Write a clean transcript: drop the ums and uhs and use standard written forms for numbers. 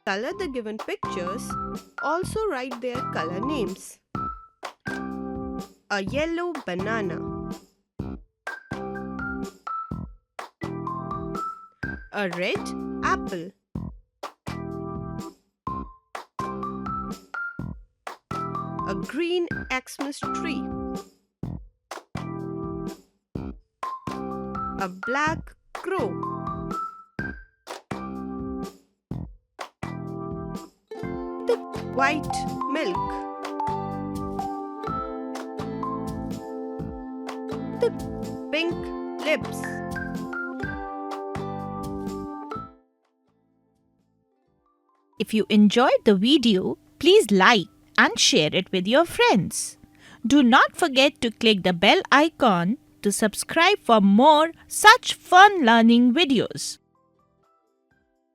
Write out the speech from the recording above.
color the given pictures, also write their color names. A yellow banana. A red apple. A green Xmas tree. A black crow. The white milk. The pink lips. If you enjoyed the video, please like and share it with your friends. Do not forget to click the bell icon to subscribe for more such fun learning videos.